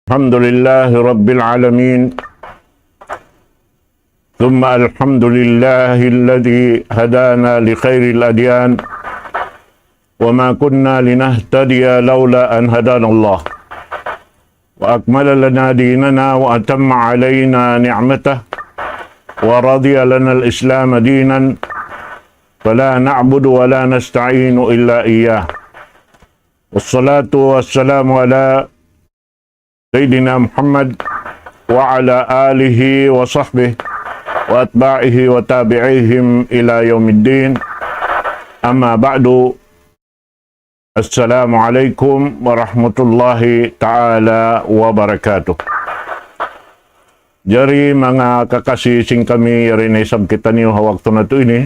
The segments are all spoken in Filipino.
الحمد لله رب العالمين ثم الحمد لله الذي هدانا لخير الأديان وما كنا لنهتدي لولا أن هدانا الله وأكمل لنا ديننا وأتم علينا نعمته ورضي لنا الإسلام دينا فلا نعبد ولا نستعين إلا إياه والصلاة والسلام على سيدنا محمد وعلى آله وصحبه وأتباعه وتابعيهم إلى يوم الدين أما بعد السلام عليكم ورحمة الله تعالى وبركاته. Jari mga kakasising kami rin ay sabkitan niyo hawak to na to ini.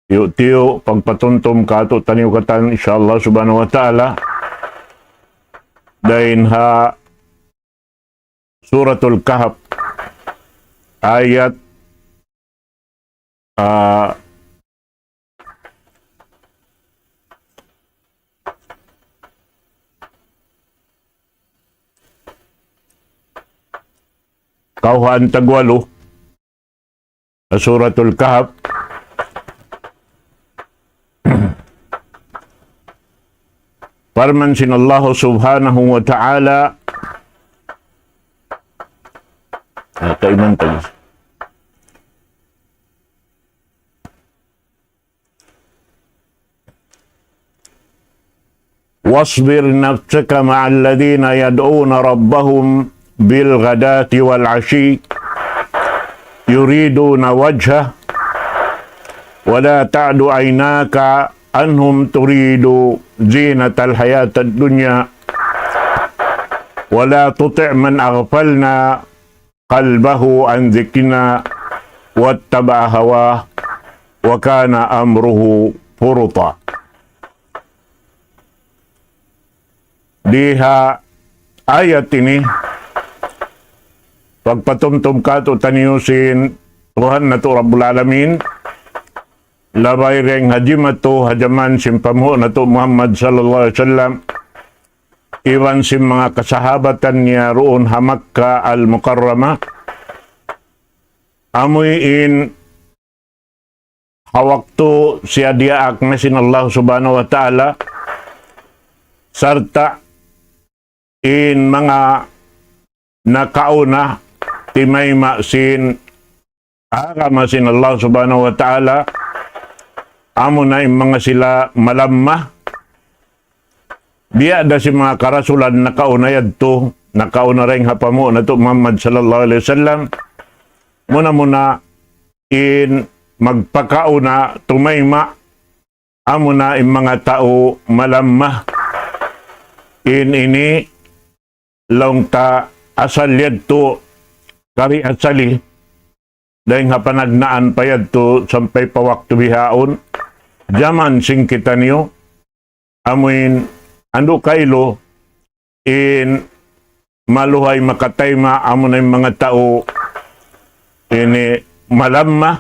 Tiyo pagpatuntom ka to taniyo katan insyaAllah subhanahu wa ta'ala. Dahin ha Suratul Kahf ayat kauhan tagwalo Suratul Kahf Farman sinallahu subhanahu wa ta'ala kaiman tayo. واصبر نفسك مع الذين يدعون ربهم بالغداة والعشي يريدون وجهه ولا تعد عيناك عنهم تريد زينة الحياة الدنيا ولا تطع من أغفلنا قلبه عن ذكرنا واتبع هواه وكان أمره فرطا. Diha ayat ini pagpatumtum ka to taniyusin Tuhan na to Rabbul Alamin labay reng hajimat to hajaman simpamu na to Muhammad sallallahu alaihi wasallam iwan sim mga kasahabatan niya roon ha Makkah al-Mukarramah amuyin hawak to siya diaak na sin Allah subhanahu wa ta'ala sarta in mga nakauna timay masin akamasin Allah subhanahu wa ta'ala amo na yung mga sila malamma diya da si mga karasulan nakauna yadto nakauna rin hapamo na to Muhammad sallallahu alaihi wasallam muna in magpakauna tumayma amo na yung mga tao malamma in ini long ta asal yadto kari asali dahil nga panagnaan pa yadto sampay pawakto bihaon jaman sing kita niyo amuin ando kailo in maluhay makatayma amo na yung mga tao ini malamma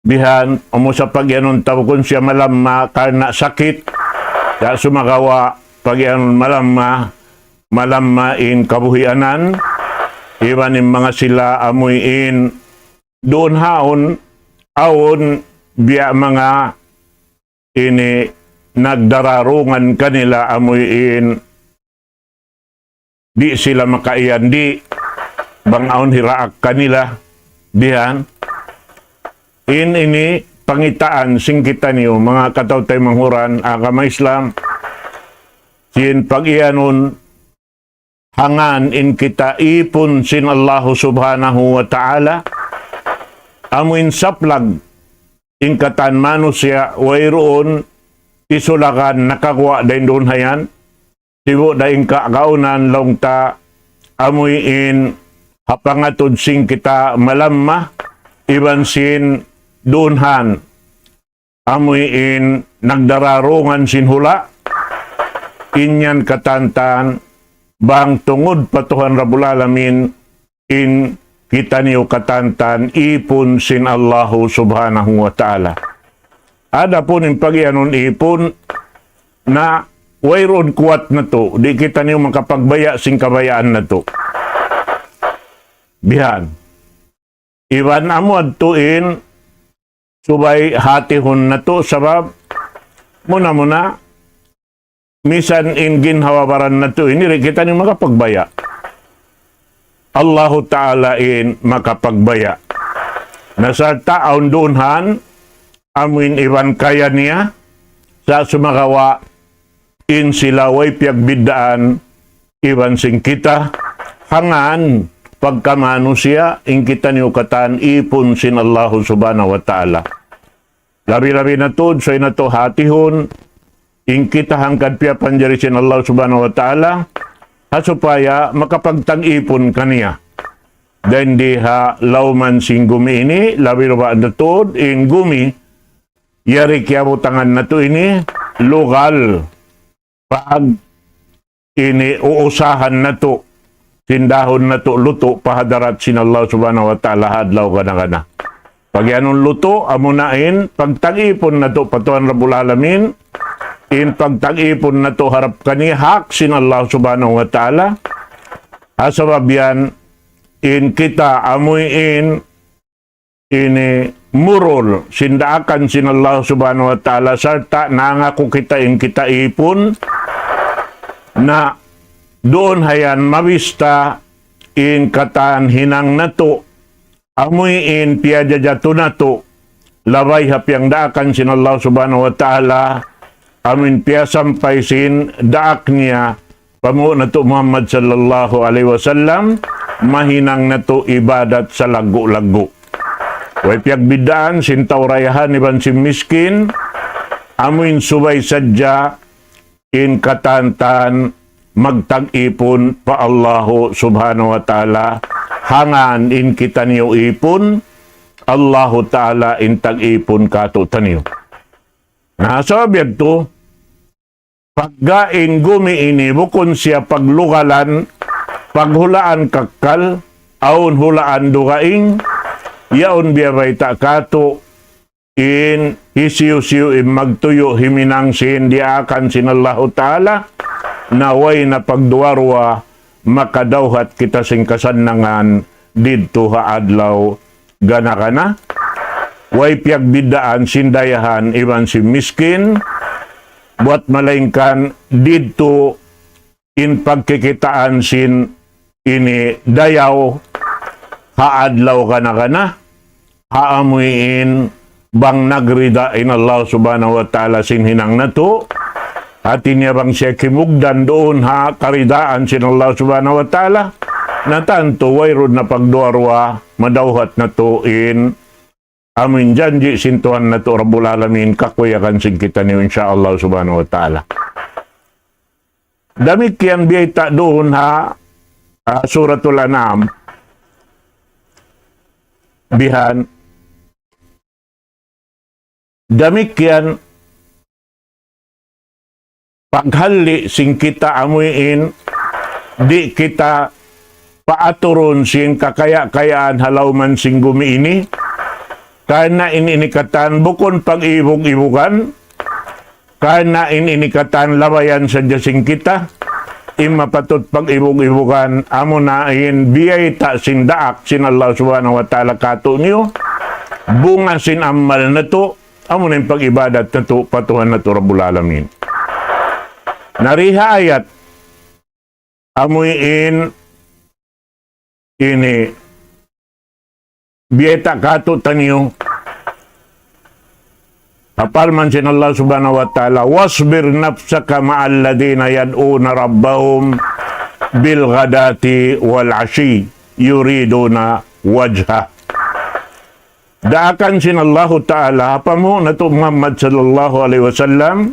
bihan amo sa pagyanon tao kung siya malamma karena sakit ya sumagawa pagyanon malamma in kabuhianan iwan yung mga sila amuin doon haon awon biya mga ini nagdararungan kanila amuin di sila makaiyan di bangaon hiraak kanila diyan ini pangitaan singkita niyo mga katawtay manghuran agama Islam sin pag-iyanon hangan in kita ipon sin Allah subhanahu wa ta'ala amuin saplag in katan manusia wayroon isulakan nakagwa dahin doon hayan sibo dahin kakaunan longta amuin hapangatod sing kita malamma iban sin doonhan amuin nagdararungan sin hula inyan katantan bang tungod patuhan Rabbul Alamin in kita niyo katantan ipon sin Allahu subhanahu wa ta'ala. Ada po ng pagyanon ipon na wayron kuwat na to, di kita niyo makapagbaya sing kabayaan na to. Bihan. Iwan amo adtuin, subay hatihon na to, sabab, muna, misan in ginhawabaran na to, hindi rin kita niyo makapagbaya. Allahu Ta'ala in makapagbaya. Nasa taon doonhan, amin iwan kaya niya, sa sumakawa, in silaway piagbidaan, iwan sing kita, hangan, pagkamano siya, in kita niyo katan, ipon sin Allahu Subhanahu wa Ta'ala. Labi-labi na to, so na to hatihon, in kita hangkad piya panjari sin Allah Subhanahu wa Ta'ala, hasupaya makapagtag-ipon kaniya. Dan diha lauman sing gumi ini, labi ba na to, in gumi, yari kaya tangan na to ini, lokal, pag ini uusahan na to, tindahon na to, luto, pahadarat sin Allah Subhanahu wa Ta'ala, hadlaw kana. Pag yanong luto, amunain, pagtag-ipon na to, patuan Rabbul Alamin, in pagtag-ipon na to, harap kani, hak sin Allah Subhanahu wa Ta'ala, asabab yan, in kita amuin, ini murol, sindaakan sin Allah Subhanahu wa Ta'ala, sarta nangako kita in kita ipon, na doon hayan mabista in katan hinang nato, amoy in piajajato nato, labay hapyang daakan sin Allah Subhanahu wa Ta'ala, amin piasampay sin daak niya, pamu nato Muhammad sallallahu alaihi wasallam, mahinang nato ibadat sa lago-lago. Way piagbidaan sin tawrayahan iban si miskin, amin subay sadya in katantan magtag-ipon pa Allahu Subhanahu wa Ta'ala, hangan in kita niyo ipon, Allahu Ta'ala in tag-ipon kato taniyo. Nasabiad to, paggain gumi ini, bukon siya paglugalan, paghulaan kakal, aun hulaan dugaing, yaon biyabay kato, in hisiyo-siyo in magtuyo himinang sin diakan sin Allahu Ta'ala, naway na pagduwarwa, makadawhat kita sing kasannangan, didto haadlaw, gana ka na. Way piagbidaan sindayahan iban si miskin, buat malaingkan didto in pagkikitaan sin ini dayaw, haadlaw kana, haamuin bang nagrida in Allah Subhanahu wa Ta'ala sin hinang nato, atin niya bang siya kimugdan doon ha karidaan sin Allah Subhanahu wa Ta'ala, na tanto wayrod na pagduarwa, madawhat na to in amin janji sintuhan na to Rabbul Alamin, kakuyakan sin kita niyo insyaallah Subhanahu wa Ta'ala. Damit kian biyay doon ha, Suratul An'am, bihan, damit kian paghali sing kita amuin, di kita paaturon sing kakaya-kayaan halawman sing gumi ini, kana inikatan bukon pag-ibog-ibugan, kana inikatan labayan sa jasing kita, imapatot pag-ibog-ibugan, amunain biyay ta sin daak sin Allah Subhanahu wa Ta'ala kato niyo, bunga sin amal na to, amunain pag-ibadat na to, patuhan na to Rabbul Alamin. Nariha ayat, amuin ini, biyeta kato taniyo, hapal man sin Allah Subhanahu wa Ta'ala, wasbir nafsaka ma'al ladina yad'una rabbahum bil ghadati wal ashi yuriduna wajha. Daakan sin Allah Ta'ala, hapamu na to Muhammad sallallahu alaihi wasallam,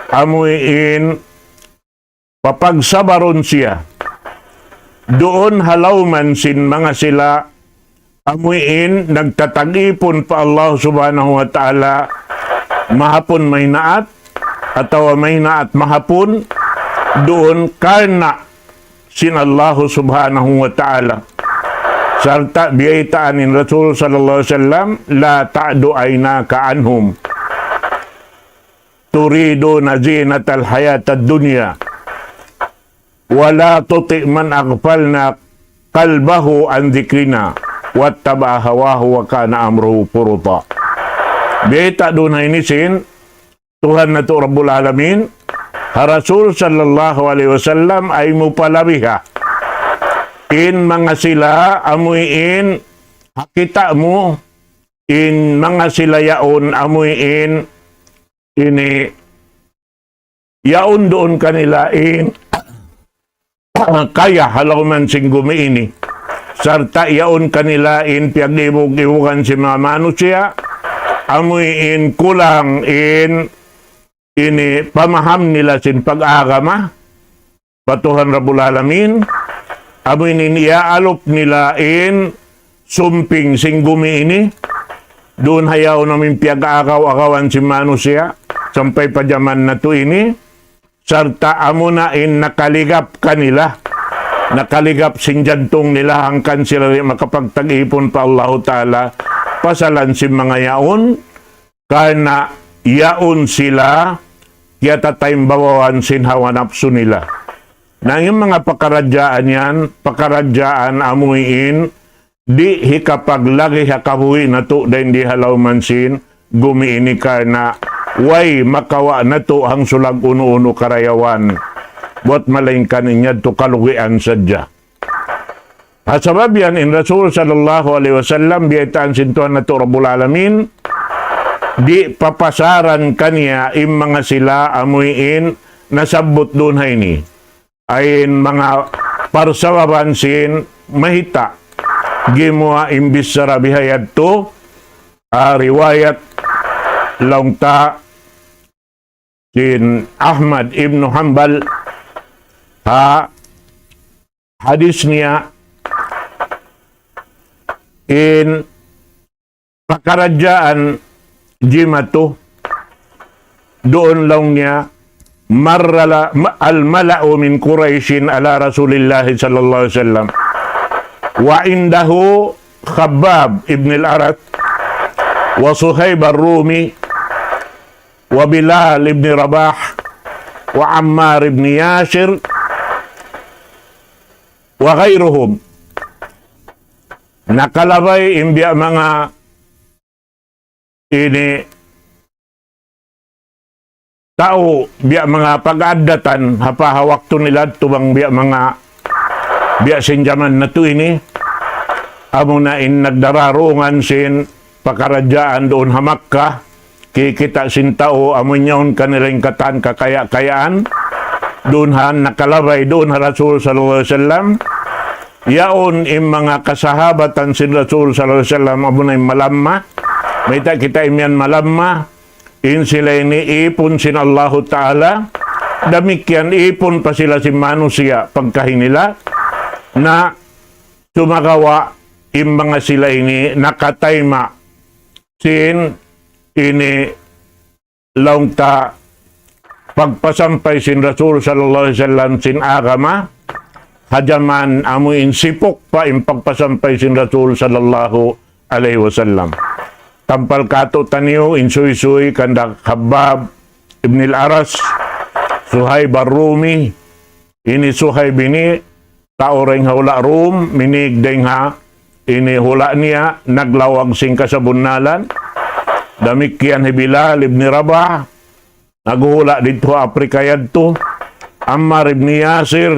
amuin papagsabaron siya, doon halawman sin mga sila, amuin, nagtatag-ipon pa Allah Subhanahu wa Ta'ala, mahapon may naat, atawa may naat mahapon, doon karna sin Allah Subhanahu wa Ta'ala. Sarta biyaitaan in Rasul sallallahu alaihi wasallam, la ta'du aynaka anhum. turiduna zinatal hayatad dunya wala tuti man aghfalna qalbahu an dhikrina wattaba hawahu wa kana amruhu furuta. Beta dunay nisin Tuhan na to Rabbul Alamin, Rasul sallallahu alaihi wasallam ay mupalabiha in mga sila amuin hakita mo in mga sila yaon amuin ini yaon doon kanila in kaya halaw man sing gumiini sarta yaon kanila in piyagdibog-dibogan si mga manusia amuin kulang in ini pamaham nila sin pag-agama patuhan Rabbul Alamin amuin iniaalop nila in sumping sing gumiini doon hayaw namin piyag-agaw-agawan si manusia sampay pajaman na to ini sarta amo na in nakaligap kanila nakaligap sin jantong nila hangkan sila makapagtag-ipon pa Allah Ta'ala pasalan si mga yaon kana yaon sila kaya tatayong bawawan sin hawa napso nila na yung mga pakaradyaan yan pakaradyaan amuin di hikapaglagi hakabuhi na to dahil di halaw man sin gumiini ka na way makawa na to ang sulag uno-uno karayawan buat malaing kaninya to kalugian sadya. Hasabab yan in Rasul sallallahu alaihi wasallam biyaitaan sintuan na to Rabbul Alamin di papasaran kanya im mga sila amuin nasabot doon hay ni ay mga parsawaban sin mahita gimua imbis sa rabihayad to riwayat laungta sin Ahmad ibn Hanbal hadis niya in pakaradyaan jimatu doon lang niya marrala al-mala'u min Quraishin ala Rasulillah sallallahu alaihi wasallam wa indahu Khabbab ibn al-Arat wa Suhaib ar-Rumi wa Bilal ibn Rabah wa Ammar ibn Yasir wa ghairuhum nakalabay imbya mga ini tao biya mga pag-adatan hapahawak to nila tubang biya mga biya sinjaman na to ini amo na in nagdararungan sin pakaradyaan doon hamakka kikita sin tao amo nyaon kanilang katan kakaya-kayaan doon han nakalabay doon ha Rasul sallallahu alaihi wasallam yaon im mga kasahabatan sin Rasul sallallahu alaihi wasallam amo na malamma may kita imyan malamma in sila ini ipon sin Allah Ta'ala damikyan ipon pa sila si manusia pagkahinila na sumagawa im mga sila ini nakatayma sin ini laungta pagpasampay sin Rasul sallallahu alaihi wasallam sin agama hajaman amuin sipok pa im pagpasampay sin Rasul sallallahu alaihi wasallam tampal kato taniyo insuy-suy kanda Khabbab ibn al-Aras Suhaib ar-Rumi ini Suhaib ini tao ring hula Rum minig ding ha ini hula niya naglawag sing kasabunnalan damikyan ni Bilal ibn Rabah naghula dito Afrika yadto Ammar ibn Yasir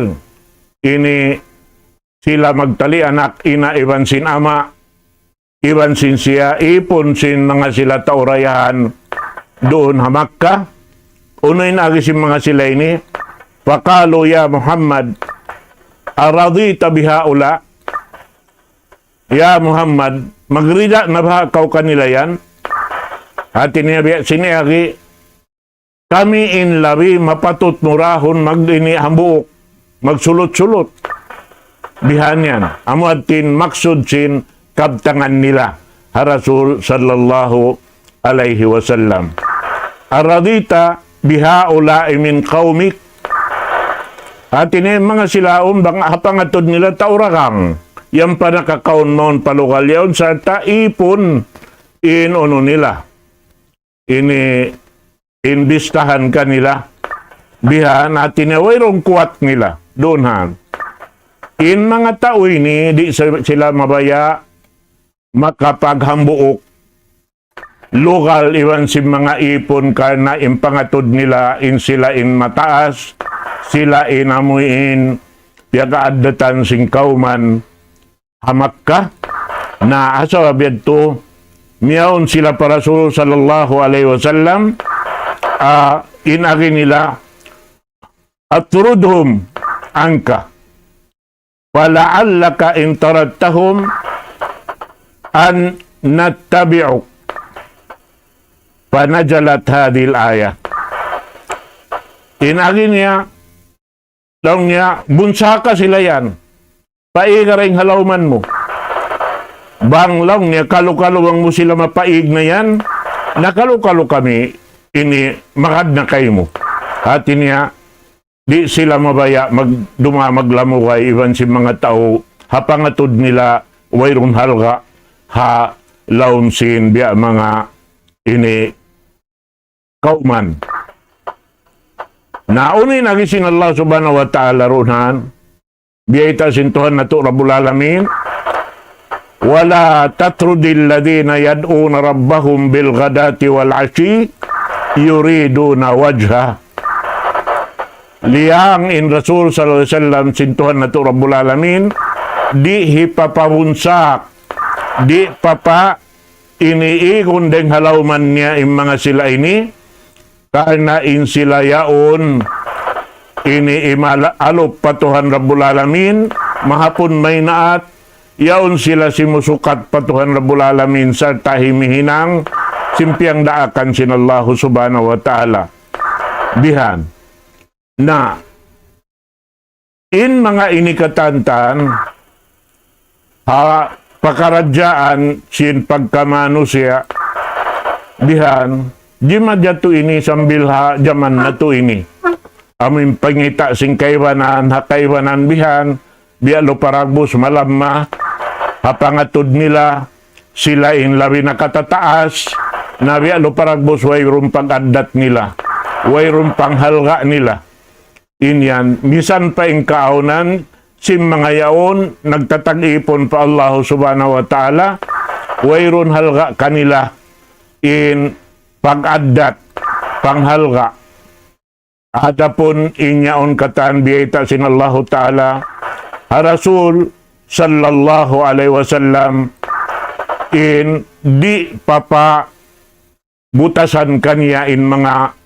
ini sila magtali anak ina iban sin ama iban sin siya ipon sin mga sila taurayahan doon ha Makkah unoy na si mga sila ini pakalo ya Muhammad aradita bihaula ya Muhammad magrida na ba kaw kanila yan at tinabiya siniagi kami in labi mapatut murahon magdini hambuok magsulot-sulot bihan yan amo atin maksud sin kabtangan nila ha Rasul sallallahu alaihi wasallam aradita bihaula min qaumik at ini mga silaon bang hapangatod nila taurakang yang pa nakakaon maon palugal yaon sa taipon in ono nila ini Imbistahan kanila. Bihan at tinawayrong kuwat nila. Doon han. In mga tao ini, di sila mabaya makapaghambuok. Lokal iwan si mga ipon karena impangatod nila in sila in mataas. Sila in amuin yakaadatan sing kauman hamak ka na asawabiyad to miyaon sila para Rasul sallallahu alaihi wasallam inagi nila atrudhum angka wala'allaka in taradtahum an nattabi'uk panajalat hadil ayah. Inagi niya daw niya, bunsa ka sila yan. Paig rin halawman mo. Banglaw niya, kalukalawang mo sila mapaig na yan. Nakalukalo kami, ini makad na kayo mo. At niya, di sila mabaya maglamukay iwan si mga tao hapangatod nila wayrong halga ha launsin biya mga ini kauman. Nauni nagising Allah subhanahu wa ta'ala runan biyaita sintuhan na to Rabbul Alamin wala tatrudil ladina yad'una rabbahum bil ghadati wal ashi yuriduna wajha. Liyang in Rasul sallallahu alaihi wasallam sintuhan na to Rabbul Alamin di hipapabunsak di papa iniikon deng halawman niya yung mga sila ini karena in sila yaon ini alop patuhan Rabbul Alamin mahapon may naat yaon sila simusukat patuhan Rabbul Alamin sa tahimihinang simpiang daakan sinallahu subhanahu wa ta'ala bihan na in mga inikatantan pakaradyaan sin pagkamanusya bihan di madyato ini sambil jaman na to ini. Amin pangita sing kaiwanan, hakaiwanan bihan, bialo paragbos malamma, hapangatod nila, sila in labi na katataas, na bialo paragbos wayron pag-adat nila, wayron panghalga nila. Inyan, misan pa ing kaaunan, sim mga yaon, nagtatag-ipon pa Allah subhanahu wa ta'ala, wayron halga kanila in pag-adat, panghalga. Adapun inyaon katan biyaita sinallahu ta'ala, Rasul sallallahu alaihi wasallam, in di papa butasan kanya in mga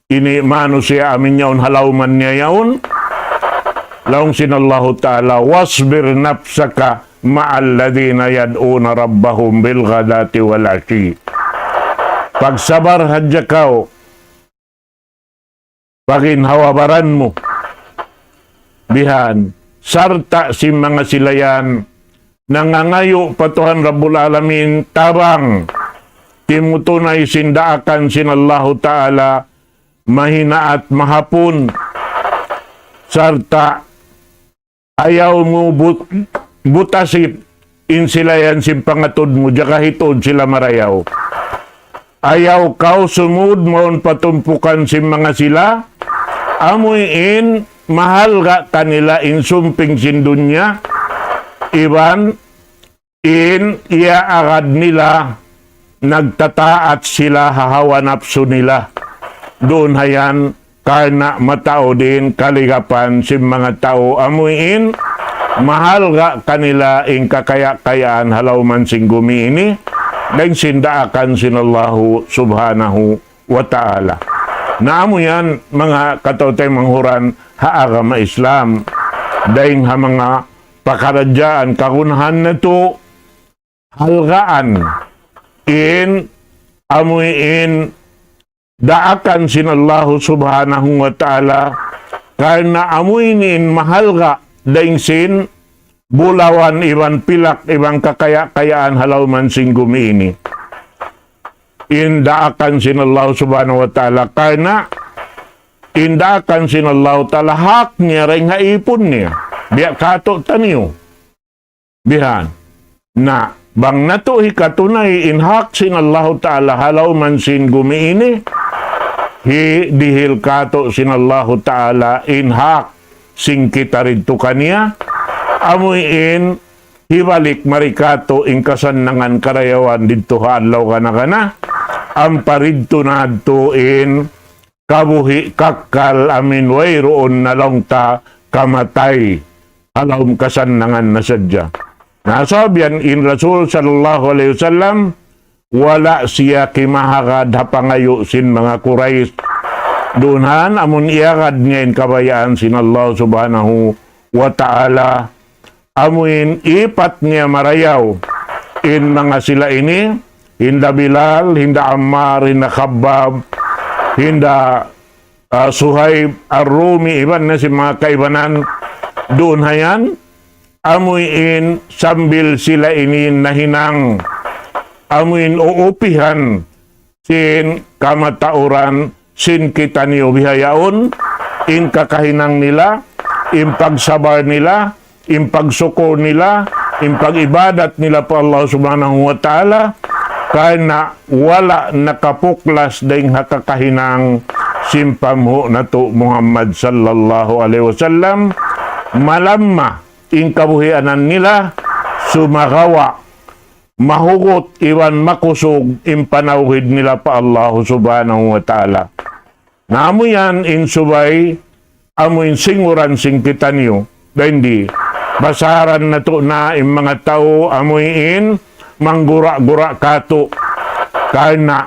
ini manusia amin yaon halawman niya yaon, laong sinallahu ta'ala, wasbir nafsaka ma'al ladina yad'una rabbahum bil ghadati wal ashi. Pagsabar hadya kao, paginhawabaran mo, bihan, sarta si mga silayan, nangangayo patuhan Rabbul Alamin, tabang, timutunay sindaakan sinallahu ta'ala, mahina at mahapon, sarta, ayaw mo butasit, insilayan si pangatod mo, jakahitod sila marayaw. Ayaw kau sumud maun patumpukan si mga sila, amoy in mahal ga kanila in sumping sindunya, iban in iya agad nila nagtataat sila hahawa napso nila. Doon hayan karena matao din kaligapan si mga tao amoy in mahal ga kanila in kakaya-kayaan halawman sing gumi ini dan sindaakan sinallahu subhanahu wa ta'ala. Naamo yan mga katotay manghuran haagama Islam dahil ha mga pakaradyaan kagunahan na to halgaan in amoy in daakan sinallahu subhanahu wa ta'ala karena amoy in mahalga dahil sin bulawan iban pilak ibang kakaya-kayaan halawman sing gumi ini. Indaakan sinallahu subhanahu wa ta'ala karena indaakan sinallahu ta'ala hak niya rin haipon niya. Biya kato taniyo. Bihan. Na bang nato hikatunay in hak sinallahu ta'ala halawman sing gumi ini dihil kato sinallahu ta'ala inhak sing kita rinto kaniya amuin hibalik marikato in kasannangan karayawan dito haadlaw kana ang paridto na in kabuhi kakkal amin wayroon na lang ta kamatay alawm kasannangan na sadya. Nasabihan in Rasul sallallahu alaihi wasallam wala siya kimahagad hapangayo sin mga Quraysh dunhan amun iagad ngayon kabayaan sin Allah subhanahu wa ta'ala amuin ipat niya marayaw in mga sila ini hinda Bilal, hinda Ammar, hinda Khabbab, hinda Suhaib Ar-Rumi iban na si mga kaibanan doon hayan amuin sambil sila ini nahinang amuin uupihan sin kamatauran sin kita niyo bihayaon in kakahinang nila in pagsabar nila in pagsuko nila in pagibadat nila pa Allah subhanahu wa ta'ala kaya wala nakapuklas dahing hakakahinang simpamho na to Muhammad sallallahu alaihi wasallam malamma in kabuhianan nila sumagawa mahugot iwan makusog in panawid nila pa Allah subhanahu wa ta'ala na amo yan in subay amo in singuran sing kita niyo hindi basaran na to na in mga tao amuin manggura-gura kato kana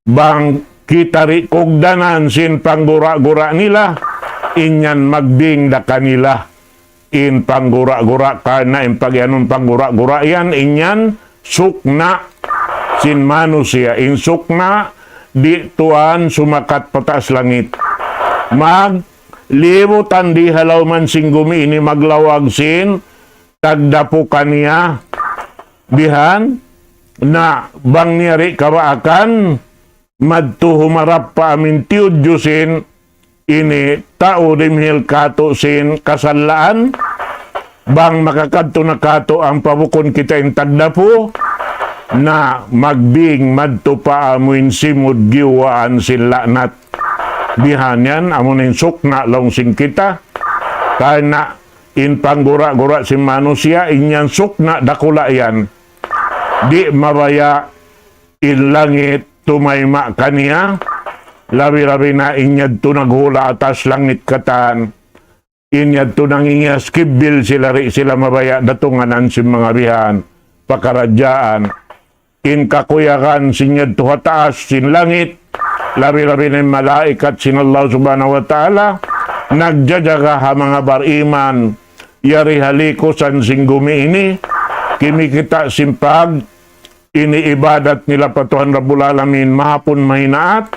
bang kita ri kogdanan sin panggura-gura nila inyan magding da kanila in panggura-gura kana in pagyanong panggura-gura yan inyan sukna sin manusia in sukna di tuan sumakat patas langit mag libutan di halaw man sing gumi ini maglawag sin tagdapo kaniya bihan na bang niyari kabaakan madto humarap pa amin tiyod Diyosin ini tao dimhil kato sin kasalaan bang makakadto na kato ang pabukon kita in tagdapo na magbing madto pa amuin simud giwaan sin laknat bihan yan amunin sukna long sing kita kana in panggura-gura si manusia inyan sukna dakula yan di mabaya in langit tumayma kaniya labi-labi na inyad to naghula atas langit katan inyad to nangingas kibil sila mabaya datunganan si mga bihan pakaradyaan in kakuyakan sinyad to hataas sin langit labi-labi na malaikat sin Allah subhanahu wa ta'ala nagjajaga ha mga bariman yari halikosan sing gumi ini kimi kita simpag iniibadat nila pa Tuhan Rabbul Alamin mahapon mahinaat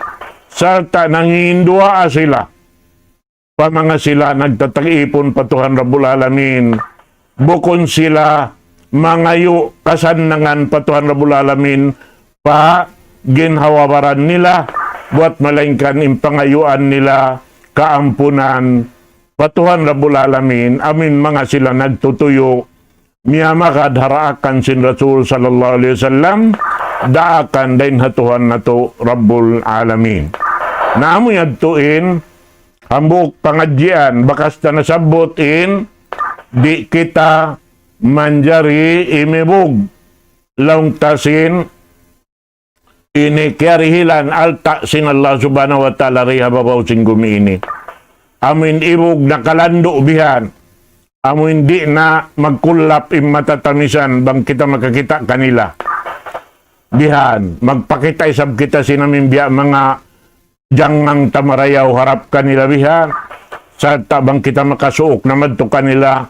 sarta nangihindua sila pa mga sila nagtatag-ipon pa Tuhan Rabbul Alamin bukon sila mangayo kasannangan pa Tuhan Rabbul Alamin pa ginhawabaran nila buat malaingkan impangayuan nila kaampunan pa Tuhan Rabbul Alamin amin mga sila nagtutuyo miyamakad haraakan sin Rasul sallallahu alaihi wasallam daakan dain hatuhan na to Rabbul Alamin naamoy adtuin hambuk pangadjian bakas ta nasabutin di kita manjari imibog laung tasin ini kiarihilan alta sin Allah subhanahu wa ta'ala riha babaw sing gumi ini amin ibog nakalando bihan amo hindi na magkulap im matatamisan bang kita makakita kanila bihan magpakita isab kita sinamin biya mga jangang tamarayaw harap kanila bihan sa tabang kita makasuok na madto kanila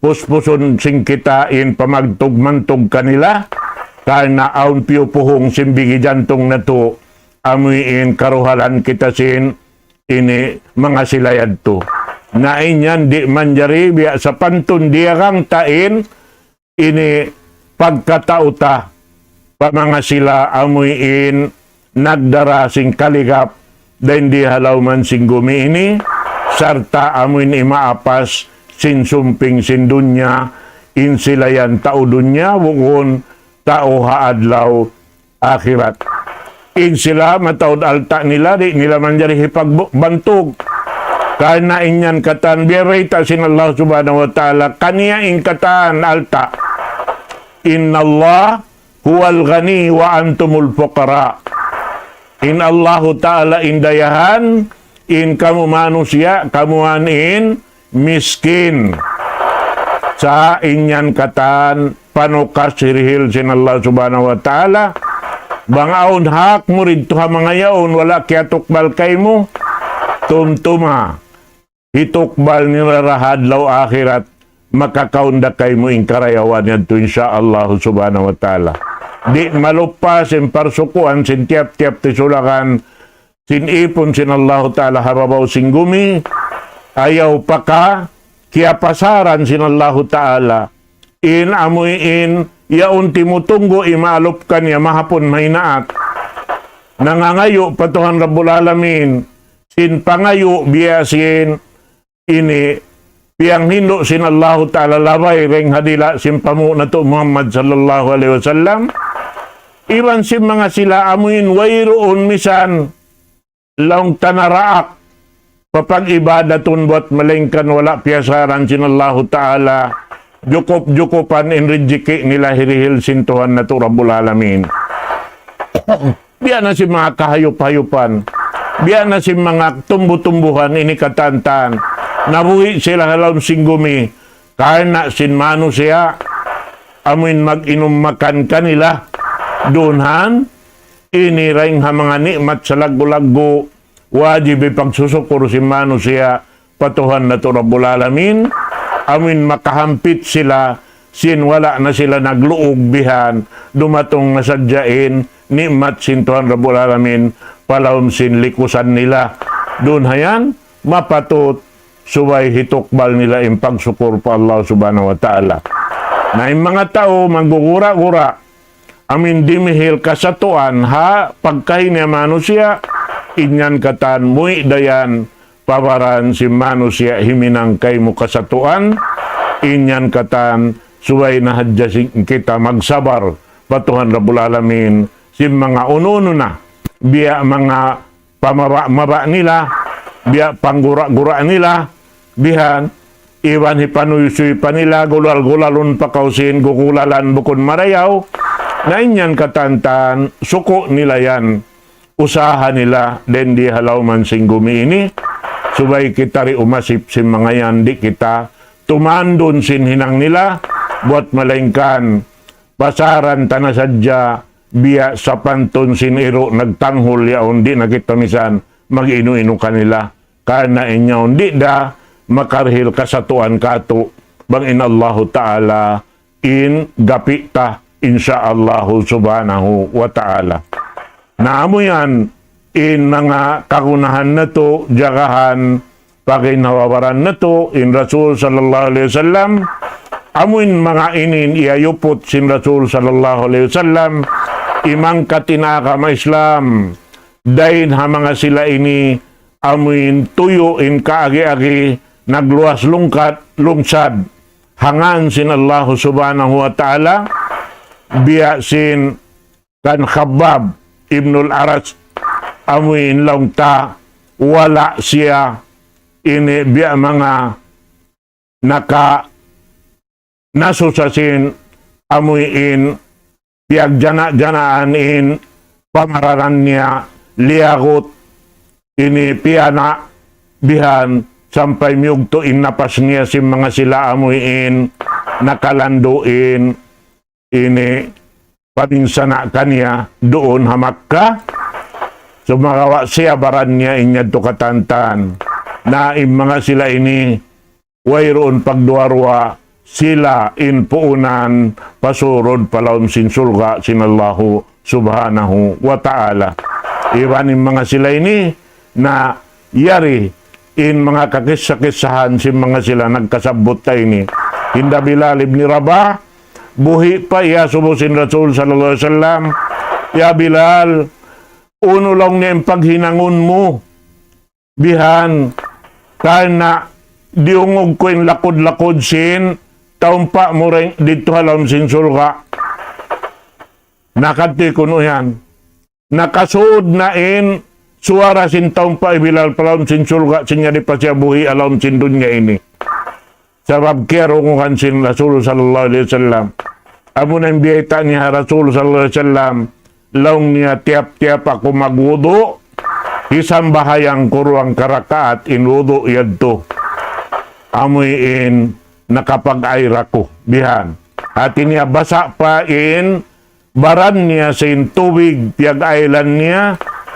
puspuson sing kita in pamagtugmantog kanila kana aun piupuhong simbigi jantong na to amuin karuhalan kita sin ini mga silayad to na inyan di manjari biya sa pantun diya kang tain ini pagkatauta pa mga sila amuin nagdara sing kaligap dahin di halaw man sing gumi ini sarta amuin imaapas sin sumping sin dunya in sila yan tao dunya bukon tao haadlaw akhirat in sila matawad alta nila, di nila man jari hipagbantog. Karena inyan katan, biyarita sin Allah subhanahu wa ta'ala, kaniya in katan alta, inna Allah huwal ghani wa antumul fuqara. In Allah ta'ala indayahan, in kamu manusia, kamu in miskin. Sa inyan katan, panukas sirihil sin Allah subhanahu wa ta'ala, bangaon hak murid tuha mga yaon, wala kaya tukbal kay mo, tumtuma, hitukbal nila rahadlaw akhirat, makakaunda kay mo in karayawan yan to insyaallah subhanahu wa ta'ala. Di malupas, sin parsukuan, sin tiap-tiap tisulakan, sin ipon sin Allah ta'ala hababaw sin gumi, ayaw pa ka, kaya pasaran sin Allah ta'ala, in amoy in, yaon timutunggo imaalop kanya mahapon mahinaat. Nangangayo patuhan Rabbul Alamin, sin pangayo biyasin ini, piyang hindo sin Allah ta'ala labay reng hadila sin pamu na to Muhammad sallallahu alaihi wasallam. Iban sin mga sila amuin wayroon misan lang tanaraak papag-ibadatun buat malingkan wala piyasaran sin Allah ta'ala. Jukop-jukopan in rijiki nila hirihil sintuhan na to Rabbul Alamin. Biya na si mga kahayop-hayupan. Biya na si mga tumbu-tumbuhan ini katantan. Nabuhi sila halam singgumi. Karena sin manusia amin mag-inom makan kanila. Dunhan ini ring ha mga nikmat sa lagu-lagu. Wajib ipagsusukur si manusia patuhan na to Rabbul Alamin. Amin makahampit sila, sin wala na sila nagluog bihan, dumatong nasadyain, nikmat sin Tuhan Rabbul Alamin, palawom sin likusan nila. Doon hayan, mapatut, suway hitukbal nila yung pagsukur pa Allah subhanahu wa ta'ala. Na yung mga tao, manggugura-gura, amin dimihil kasatuan, ha, pagkahinya manusia, inyan katan, muy dayan, pawaran si manusia himinang kay mo kasatuan, inyan katan, suway na hadyasin kita magsabar, patuhan Rabbul Alamin, si mga ununo na, biya mga pamaba nila, biya panggura-gura nila, bihan, iwan hipanuyusuy pa nila, gulal-gulalun pakausin, gugulalan bukon marayaw, na inyan katantan, suko nila yan, usaha nila, den di halaw man singgumi ini, subay kita ri umasip sin mga yan, di kita tumandon sin hinang nila, buat malengkan, pasaran tanasadya, biya sa pantun sin iro, nagtanghol yaon, di na kita misan, mag-inu-inu kanila, karena inyaon, di da, makarhil kasatuan kato, bang in Allah Ta'ala, in gapita, insyaallahu subhanahu wa ta'ala. Naamo yan, in mga kagunahan na to, jagahan, pakinawawaran na to, in Rasul sallallahu alaihi wasallam, amuin mga inin iayupot sin Rasul sallallahu alaihi wasallam, imang katinaka ma Islam, dahin ha mga sila ini, amuin tuyo in kaagi-agi, nagluwas lungsad, hangan sin Allah subhanahu wa ta'ala, biya sin kan Khabbab Ibnul Aras, amuin lang ta, wala siya, ini biya mga nasusasin, amuin, biag jana-janaan in, pamararan niya, liagot, ini piyana, bihan, sampai miyugto in napas niya si mga sila amuin, nakalanduin, ini, paminsana kanya doon hamakka, sumagawa siya baran niya inyad to katantan, na in mga sila ini, wayroon pagduarwa, sila in puunan, pasurod palawm sin sulga, sinallahu subhanahu wa ta'ala. Iwan in mga sila ini, na yari, in mga kakis-kisahan, si mga sila nagkasabot tayo ini, hinda Bilal ibn Rabah, buhi pa iya subusin Rasul sallallahu alaihi wasallam, ya Bilal, uno lang niya yung paghinangon mo, bihan, karena diungog ko yung lakod-lakod sin, taumpa mo rin dito halam sin sulga, nakati ko no yan, nakasuod na in suara sin taong pa ibilal palaon sin sulga sinya di pa siya buhi alaon sin dunya ini. Sabab kero nguhan sin Rasul sallallahu alaihi wasallam. Amo na biyeta niya Rasul sallallahu alaihi wasallam, laong niya tiap-tiap ako magwudu, isang bahayang kuruang karakaat in wudu yadto. Amoy in nakapag-ayra ko, bihan. At niya basa pa in baran niya sin tubig, piyag-aylan niya,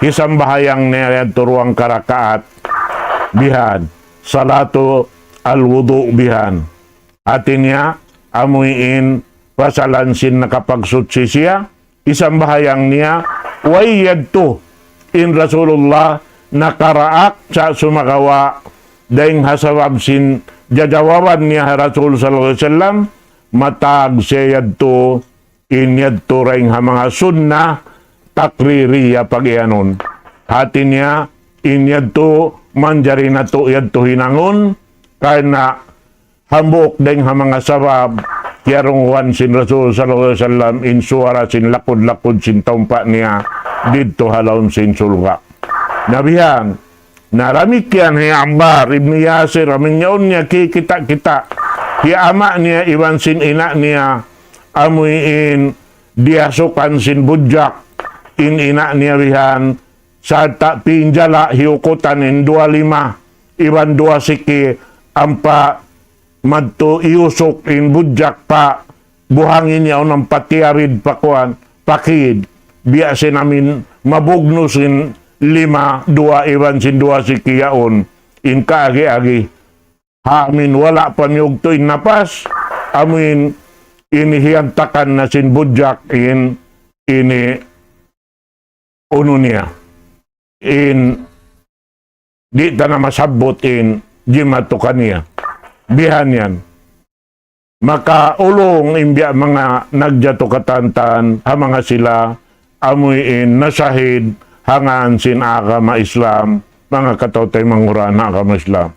isang bahayang niya turuang karakaat, bihan. Salatu al-wudu, bihan. At niya amoy in pasalansin nakapagsutsi siya, isang bahayang niya, way yadto in Rasulullah nakaraak sa sumagawa daing hasawab sin jajawaban niya Rasul sallallahu alaihi wasallam matag siya yadto in yadto ring mga sunnah takririya pag-ianon. Hati niya in yadto manjari na to yadto hinangon kaya na hambok daing mga sabab kiyarong wan sin Rasul sallallahu alaihi wasallam in suara sin lakod-lakod sin taumpa niya dito halaon sin sulga. Nabihan, naramik yan hi Ammar ibn Yasir, amin yaon niya kita-kita. Hi ama niya iwan sin ina niya, amoy in diasukan sin budjak, in ina niya bihan, sa pinjala hiukutan in 2-5, iwan 2 siki, ampa madto iusok in budjak pa buhangin niya ng patiarid pakuan pakid biya namin mabugnusin 5-2 iwan sin 2 si kiyaon in kaagi-agi amin wala pa miyog to in napas amin inihiyantakan na sin budjak in ini uno niya in di ta na masabot in jimatukan niya. Bihan yan. Makaulong imbya mga nagjato katantan, ha mga sila, amuyin nasahid, hangaan sin agama Islam, mga katotay manguran agama Islam.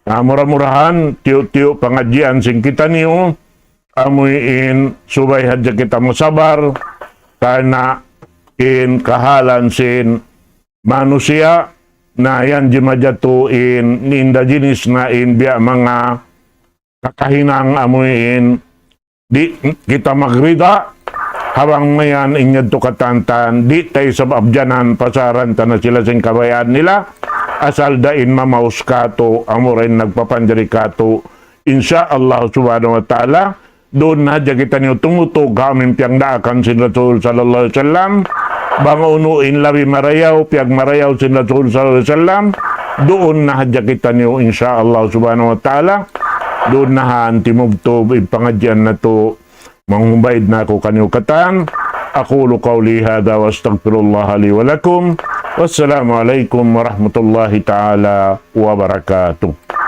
Mura-murahan, tiyo-tiyo pangadyan sin kita niyo, amuyin subay hadya kita mo sabar, karena in kahalan sin manusia, na yan jimadjatuin ninda jinis na in biya mga kakahinang amuin di kita magrida habang mayan inyad to katantan di tayo sa abjanan pasaran ta na sila sing kabayaan nila asal dain mamaus kato amo rin nagpapanjari kato insya Allah subhanahu wa ta'ala doon na kita niyo tumutog kaming piyang daakan sin Rasul sallallahu alaihi wasallam bang unuin labi marayaw piyag marayaw sin Rasul sallallahu alaihi wasallam doon na hadya kita niyo insya Allah subhanahu wa ta'ala doon na hantimubto ipangadyan na to manghubaid na ako kanyo katan aqulu qawli hadha wa astaghfirullah li wa lakum wassalamu alaikum warahmatullahi ta'ala wabarakatuh.